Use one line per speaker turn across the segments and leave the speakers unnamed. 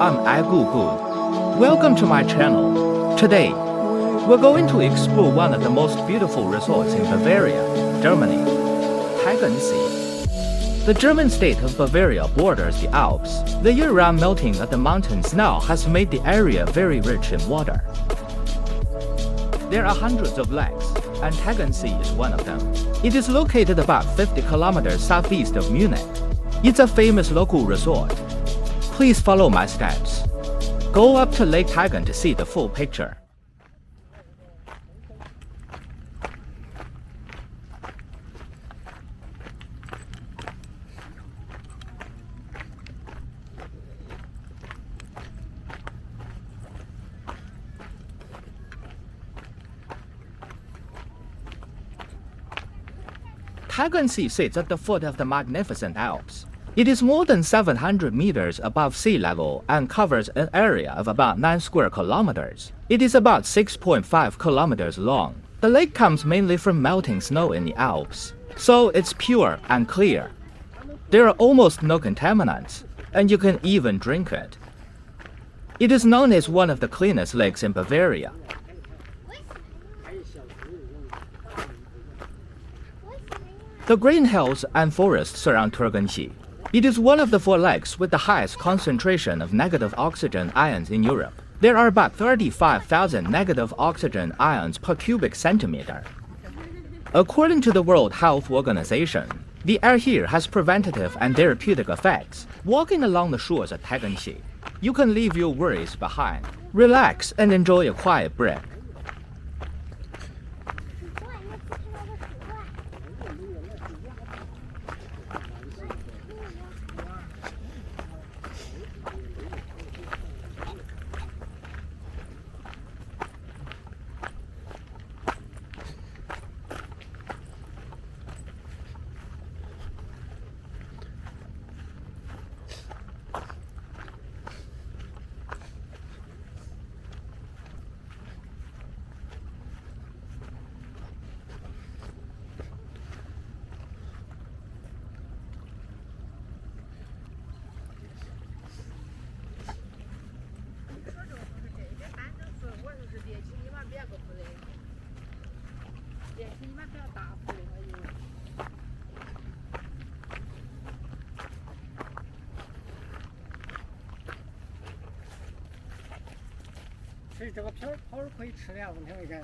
I'm Aigugu. Welcome to my channel. Today, we're going to explore one of the most beautiful resorts in Bavaria, Germany, Tegernsee. The German state of Bavaria borders the Alps. The year-round melting of the mountain snow has made the area very rich in water. There are hundreds of lakes, and Tegernsee is one of them. It is located about 50 kilometers southeast of Munich. It's a famous local resort. Please follow my steps. Go up to Lake Tegern to see the full picture. Tegernsee sits at the foot of the magnificent Alps. It is more than 700 meters above sea level and covers an area of about 9 square kilometers. It is about 6.5 kilometers long. The lake comes mainly from melting snow in the Alps, so it's pure and clear. There are almost no contaminants, and you can even drink it. It is known as one of the cleanest lakes in Bavaria. The green hills and forests surround Tegernsee. It is one of the 4 lakes with the highest concentration of negative oxygen ions in Europe. There are about 35,000 negative oxygen ions per cubic centimeter. According to the World Health Organization, the air here has preventative and therapeutic effects. Walking along the shores of Tegernsee, you can leave your worries behind, relax and enjoy a quiet break.
所以这个皮儿泡儿可以吃的呀，问题没干。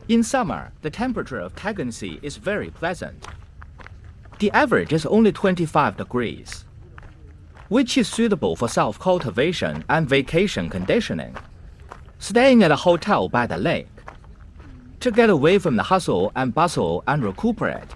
In summer, the temperature of Tegernsee is very pleasant. The average is only 25 degrees, which is suitable for self-cultivation and vacation conditioning. Staying at a hotel by the lake to get away from the hustle and bustle and recuperate.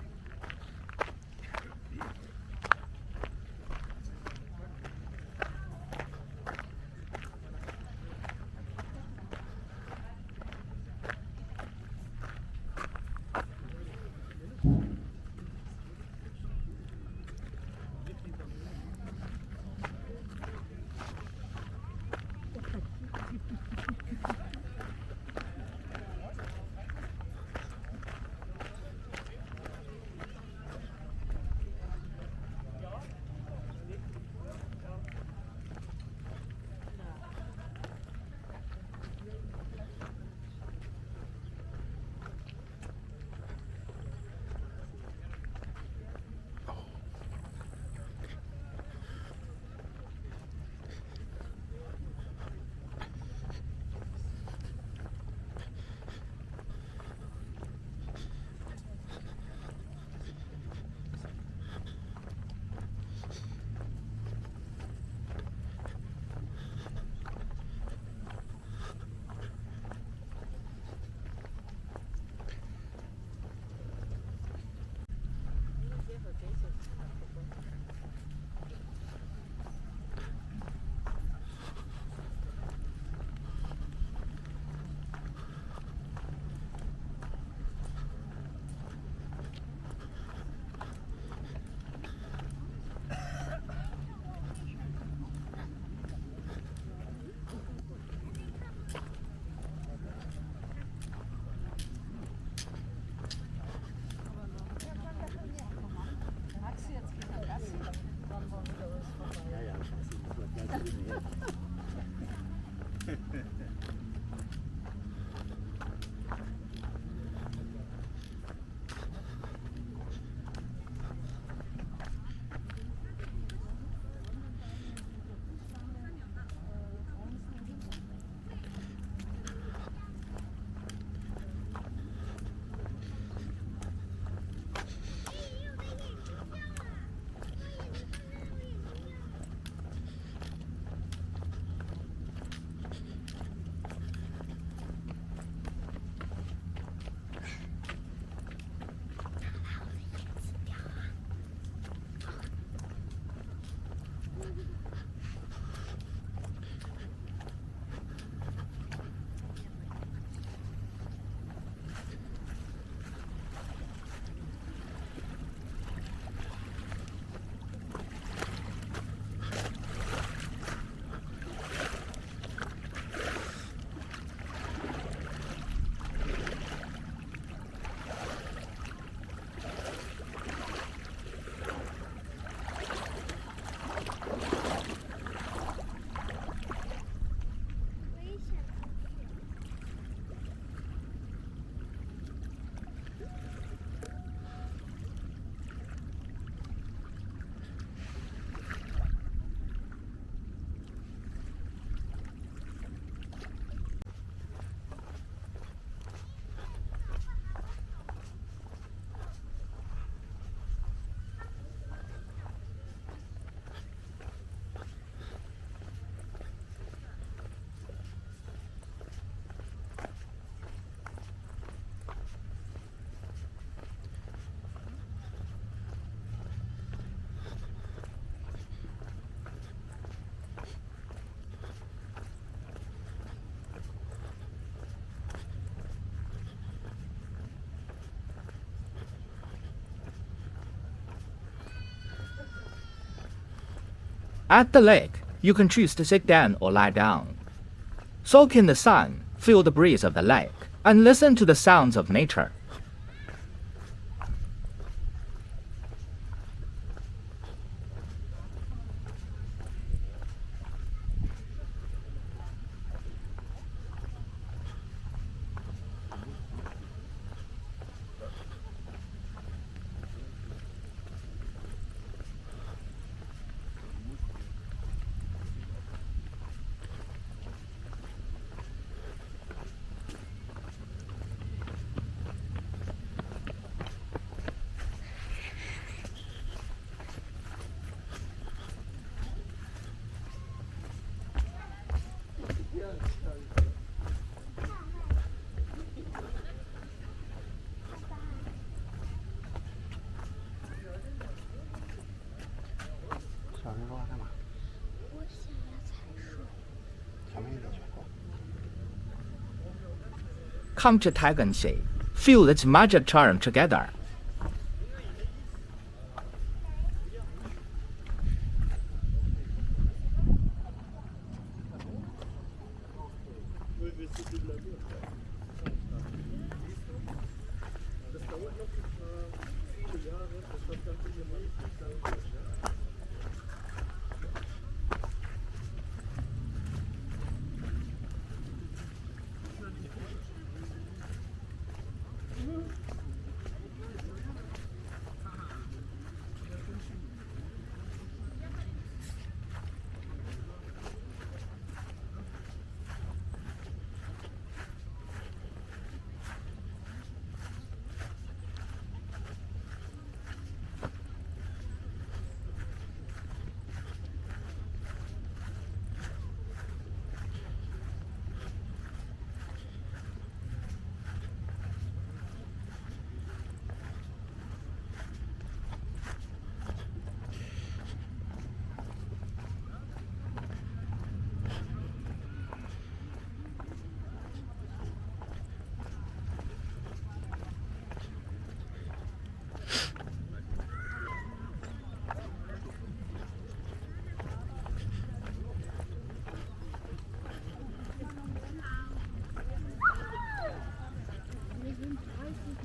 At the lake, you can choose to sit down or lie down. Soak in the sun, feel the breeze of the lake, and listen to the sounds of nature. Come to Taigensee. Feel its magic charm together.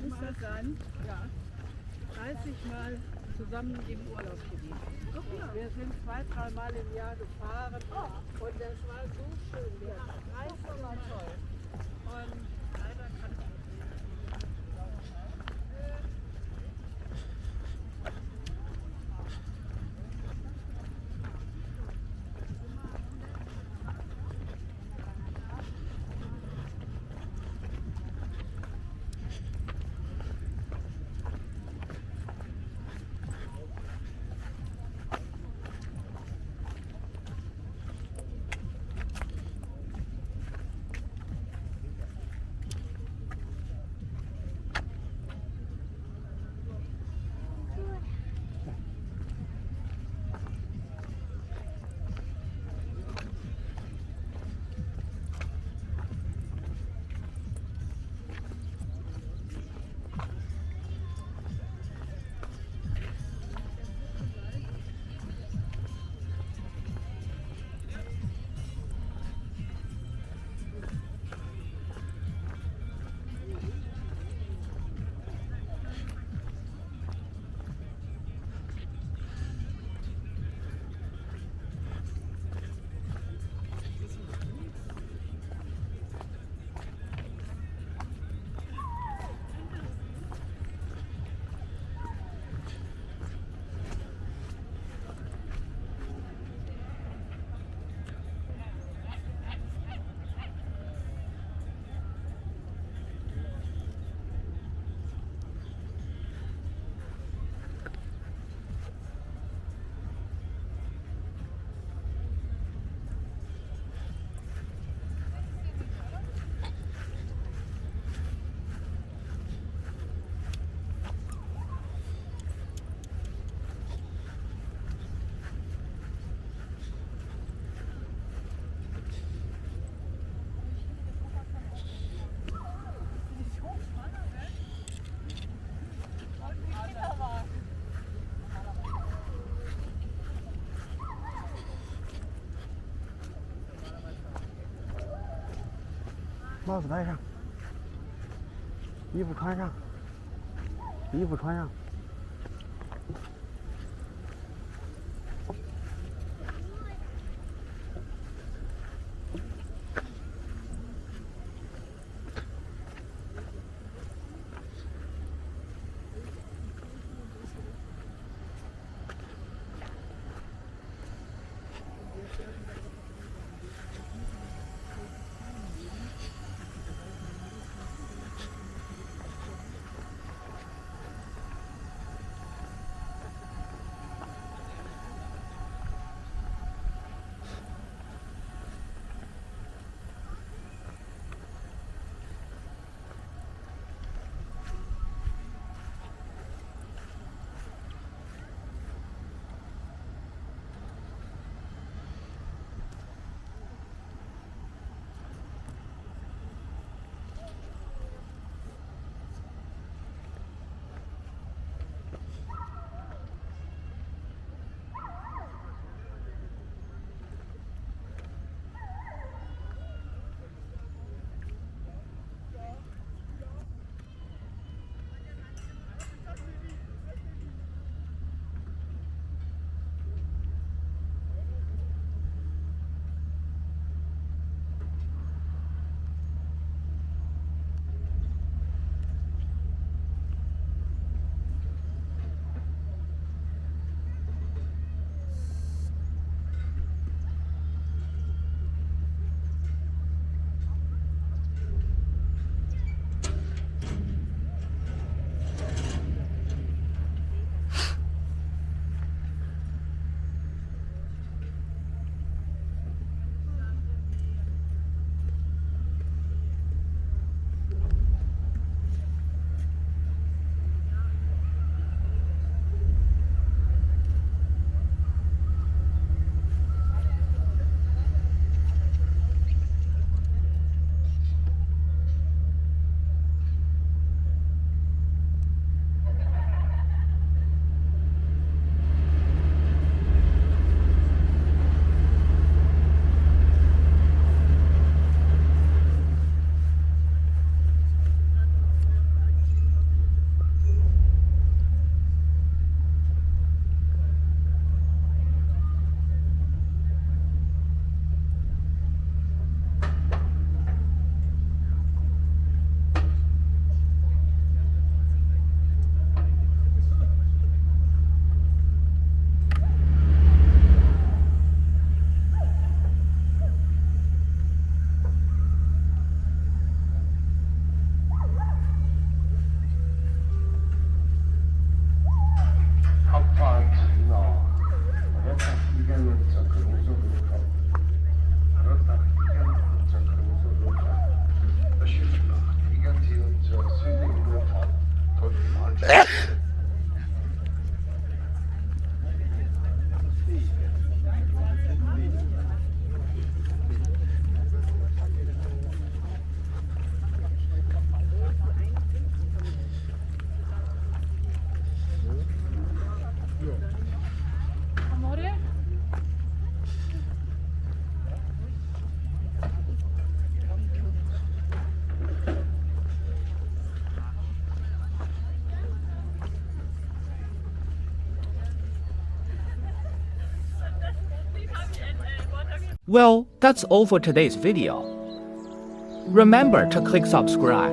Muss das sein? Ja. 30 Mal zusammen im Urlaub gewesen. Wir sind 2-3 Mal im Jahr gefahren und das war so schön. Der Preis war toll. Und leider kann ich
帽子戴上，衣服穿上，衣服穿上。
Well, that's all for today's video. Remember to click subscribe,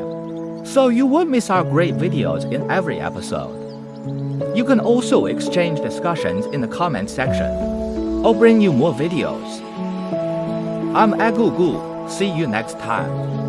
so you won't miss our great videos in every episode. You can also exchange discussions in the comment section. I'll bring you more videos. I'm Agugu. See you next time.